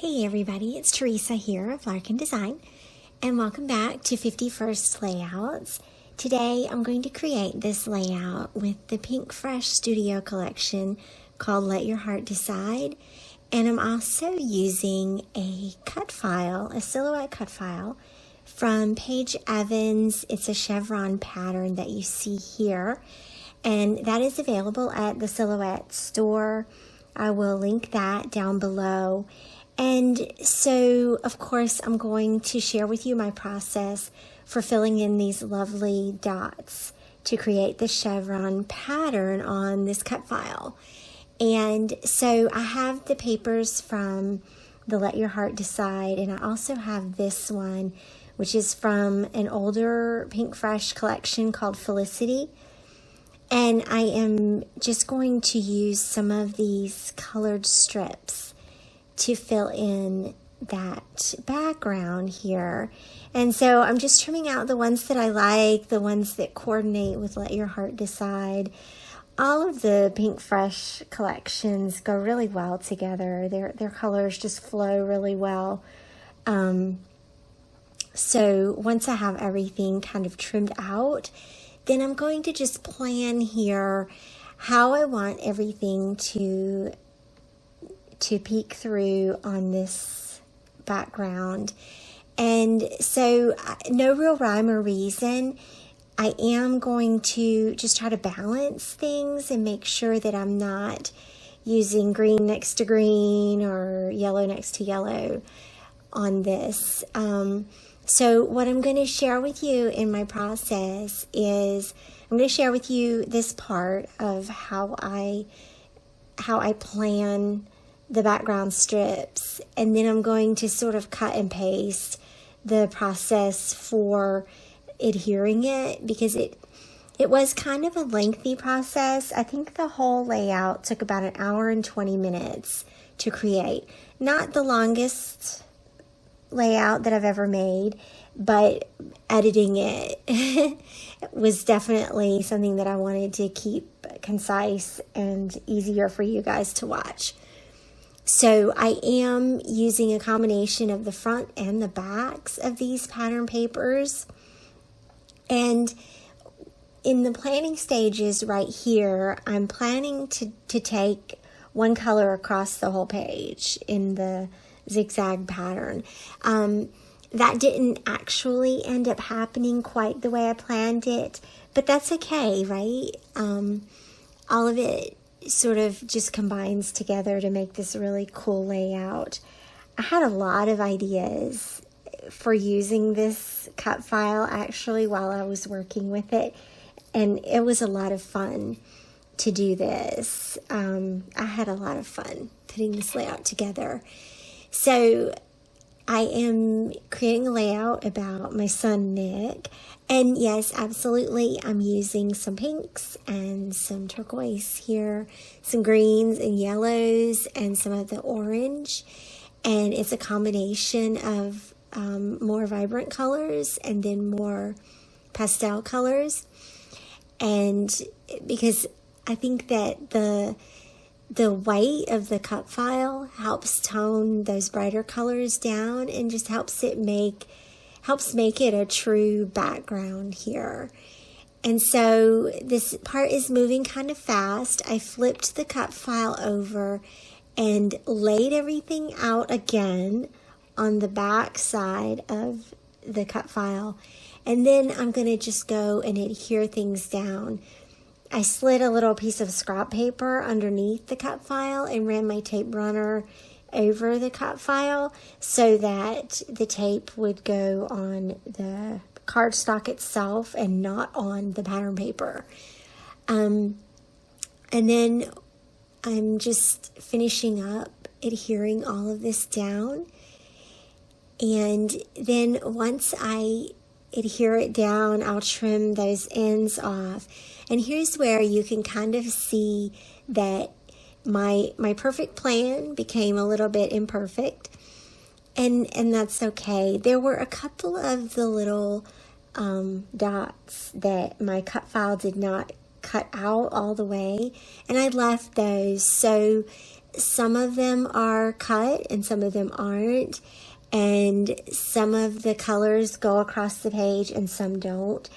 Hey everybody, it's Theresa here of Larkin Design, and welcome back to 51st Layouts. Today I'm going to create this layout with the Pinkfresh Studio collection called Let Your Heart Decide, and I'm also using a cut file, a silhouette cut file from Paige Evans. It's a chevron pattern that you see here, and that is available at the Silhouette store. I will link that down below. And so, of course, I'm going to share with you my process for filling in these lovely dots to create the chevron pattern on this cut file. And so I have the papers from the Let Your Heart Decide, and I also have this one, which is from an older Pinkfresh collection called Felicity. And I am just going to use some of these colored strips to fill in that background here. And so I'm just trimming out the ones that I like, the ones that coordinate with Let Your Heart Decide. All of the Pinkfresh collections go really well together. Their colors just flow really well. So once I have everything kind of trimmed out, then I'm going to just plan here how I want everything to peek through on this background. And so no real rhyme or reason. I am going to just try to balance things and make sure that I'm not using green next to green or yellow next to yellow on this. So what I'm going to share with you in my process is I'm going to share with you this part of how I plan the background strips, and then I'm going to sort of cut and paste the process for adhering it, because it was kind of a lengthy process. I think the whole layout took about an hour and 20 minutes to create. Not the longest layout that I've ever made, but editing it was definitely something that I wanted to keep concise and easier for you guys to watch. So I am using a combination of the front and the backs of these pattern papers. And in the planning stages right here, I'm planning to take one color across the whole page in the zigzag pattern. That didn't actually end up happening quite the way I planned it, but that's okay, right? All of it sort of just combines together to make this really cool layout. I had a lot of ideas for using this cut file actually while I was working with it, and it was a lot of fun to do this. I had a lot of fun putting this layout together. So I am creating a layout about my son Nick, and yes, absolutely, I'm using some pinks and some turquoise here, some greens and yellows, and some of the orange. And it's a combination of more vibrant colors and then more pastel colors. And because I think that the white of the cut file helps tone those brighter colors down and just helps make it a true background here. And so this part is moving kind of fast. I flipped the cut file over and laid everything out again on the back side of the cut file. And then I'm going to just go and adhere things down. I slid a little piece of scrap paper underneath the cut file and ran my tape runner over the cut file so that the tape would go on the cardstock itself and not on the pattern paper. And then I'm just finishing up adhering all of this down. And then once I adhere it down, I'll trim those ends off. And here's where you can kind of see that my perfect plan became a little bit imperfect, and that's okay. There were a couple of the little dots that my cut file did not cut out all the way, and I left those so some of them are cut and some of them aren't. And some of the colors go across the page and some don't.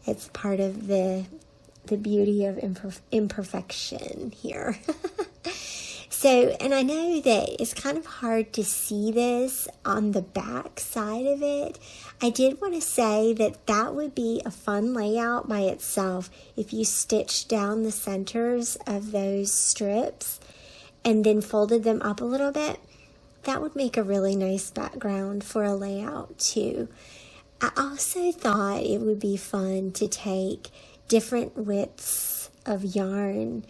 It's part of the beauty of imperfection here. So, and I know that it's kind of hard to see this on the back side of it. I did want to say that that would be a fun layout by itself if you stitched down the centers of those strips and then folded them up a little bit. That would make a really nice background for a layout too. I also thought it would be fun to take different widths of yarn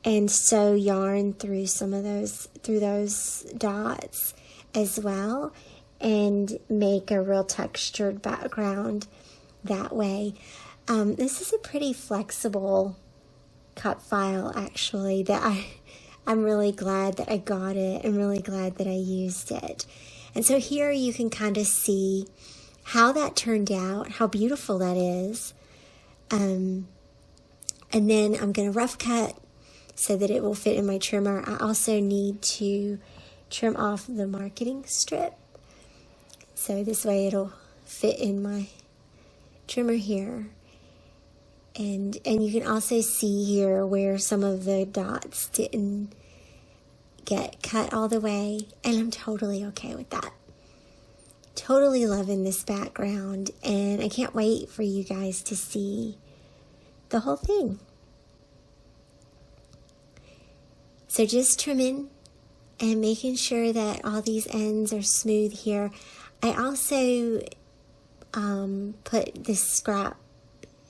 and sew yarn through those dots as well, and make a real textured background that way. This is a pretty flexible cut file, actually, that I'm really glad that I got it. I'm really glad that I used it. And so here you can kind of see how that turned out, how beautiful that is. And then I'm going to rough cut so that it will fit in my trimmer. I also need to trim off the marketing strip, so this way it'll fit in my trimmer here. And you can also see here where some of the dots didn't get cut all the way, and I'm totally okay with that. Totally loving this background, and I can't wait for you guys to see the whole thing. So just trimming and making sure that all these ends are smooth here. I also put this scrap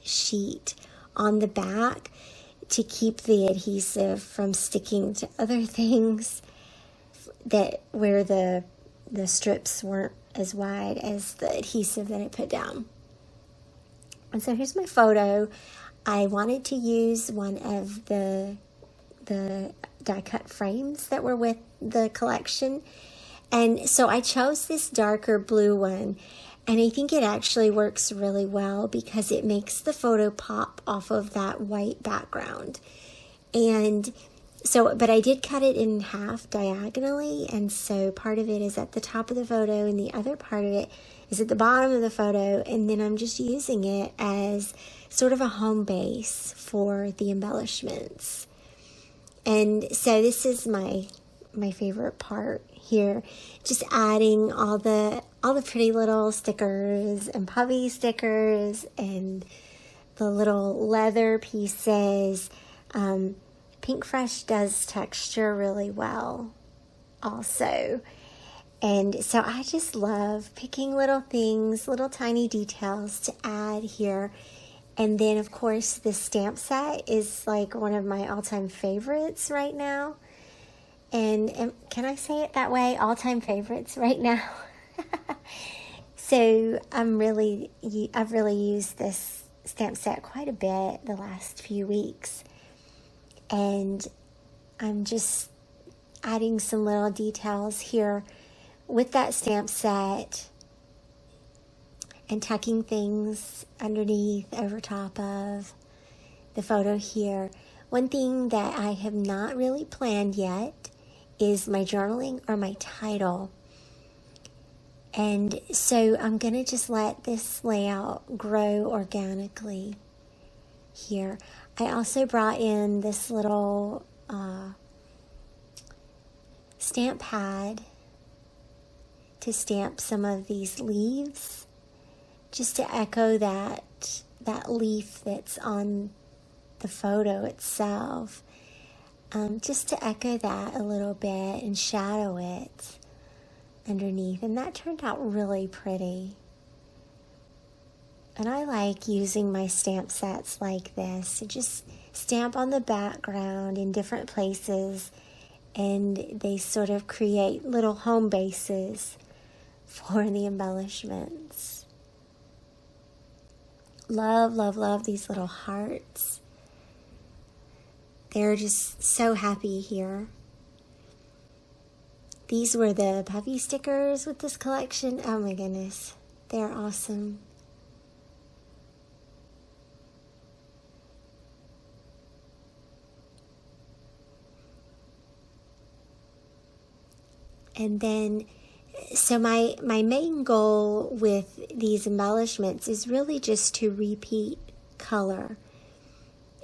sheet on the back to keep the adhesive from sticking to other things that where the strips weren't as wide as the adhesive that I put down. And so here's my photo. I wanted to use one of the die cut frames that were with the collection, and so I chose this darker blue one, and I think it actually works really well because it makes the photo pop off of that white background. And so, but I did cut it in half diagonally, and so part of it is at the top of the photo and the other part of it is at the bottom of the photo, and then I'm just using it as sort of a home base for the embellishments. And so this is my favorite part here, just adding all the pretty little stickers and puffy stickers and the little leather pieces. Pinkfresh does texture really well also. And so I just love picking little things, little tiny details to add here. And then, of course, the stamp set is like one of my all-time favorites right now. And can I say it that way? All-time favorites right now. So I've really used this stamp set quite a bit the last few weeks. And I'm just adding some little details here with that stamp set and tucking things underneath, over top of the photo here. One thing that I have not really planned yet is my journaling or my title. And so I'm going to just let this layout grow organically here. I also brought in this little stamp pad to stamp some of these leaves, just to echo that leaf that's on the photo itself, just to echo that a little bit and shadow it underneath. And that turned out really pretty. And I like using my stamp sets like this to just stamp on the background in different places, and they sort of create little home bases for the embellishments. Love, love, love these little hearts. They're just so happy here. These were the puffy stickers with this collection. Oh my goodness, they're awesome. And then, so my main goal with these embellishments is really just to repeat color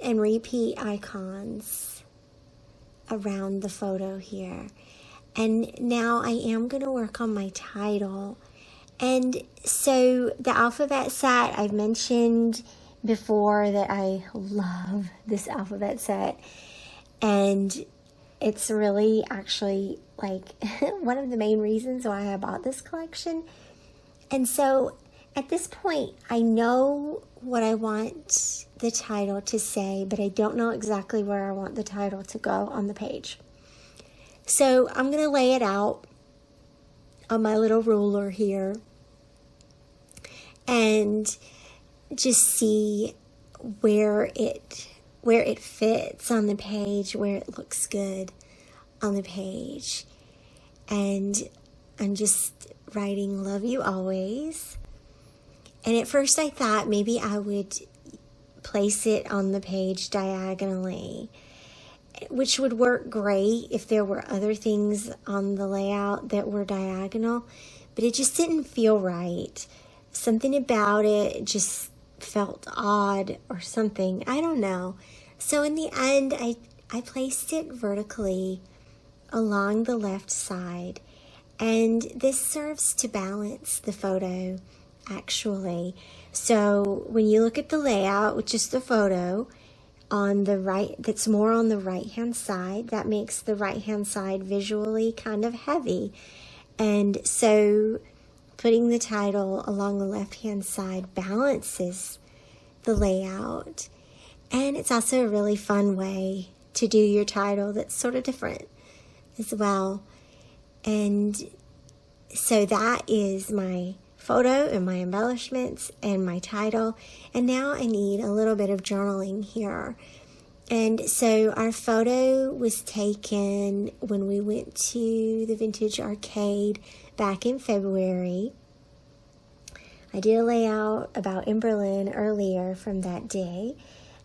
and repeat icons around the photo here. And now I am going to work on my title. And so the alphabet set, I've mentioned before that I love this alphabet set. And it's really actually like one of the main reasons why I bought this collection. And so at this point, I know what I want the title to say, but I don't know exactly where I want the title to go on the page. So I'm going to lay it out on my little ruler here and just see where it fits on the page, where it looks good on the page. And I'm just writing "Love you always." And at first I thought maybe I would place it on the page diagonally, which would work great if there were other things on the layout that were diagonal, but it just didn't feel right. Something about it just felt odd or something. I don't know. So in the end, I placed it vertically along the left side, and this serves to balance the photo actually. So when you look at the layout, which is the photo on the right, that's more on the right hand side, that makes the right hand side visually kind of heavy. And so putting the title along the left hand side balances the layout. And it's also a really fun way to do your title that's sort of different as well. And so that is my photo and my embellishments and my title. And now I need a little bit of journaling here. And so our photo was taken when we went to the Vintage Arcade back in February. I did a layout about in Berlin earlier from that day.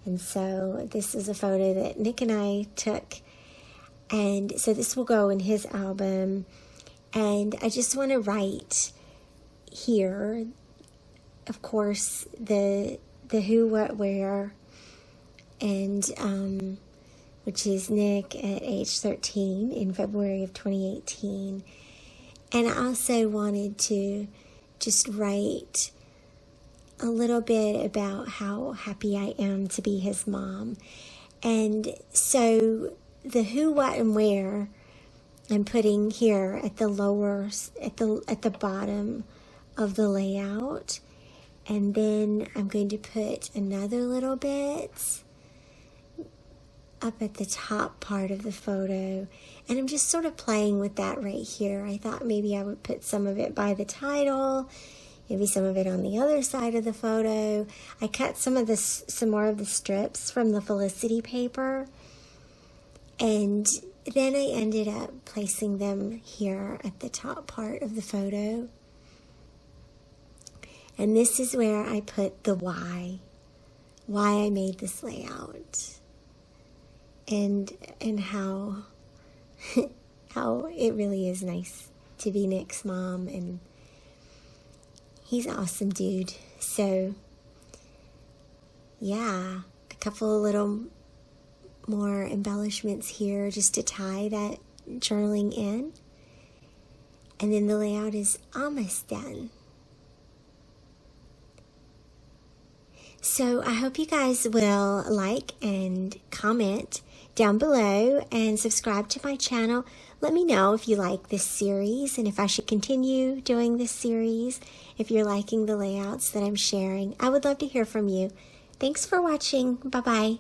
And so this is a photo that Nick and I took. And so this will go in his album. And I just want to write here, of course, the who, what, where, and which is Nick at age 13 in February of 2018. And I also wanted to just write a little bit about how happy I am to be his mom. And so the who, what, and where I'm putting here at the lower, at the bottom of the layout. And then I'm going to put another little bit up at the top part of the photo. And I'm just sort of playing with that right here. I thought maybe I would put some of it by the title, maybe some of it on the other side of the photo. I cut some more of the strips from the Felicity paper. And then I ended up placing them here at the top part of the photo. And this is where I put the why I made this layout, and how how it really is nice to be Nick's mom, and he's an awesome dude. So yeah, a couple of little more embellishments here just to tie that journaling in, and then the layout is almost done. So I hope you guys will like and comment down below and subscribe to my channel. Let me know if you like this series and if I should continue doing this series, if you're liking the layouts that I'm sharing. I would love to hear from you. Thanks for watching. Bye-bye.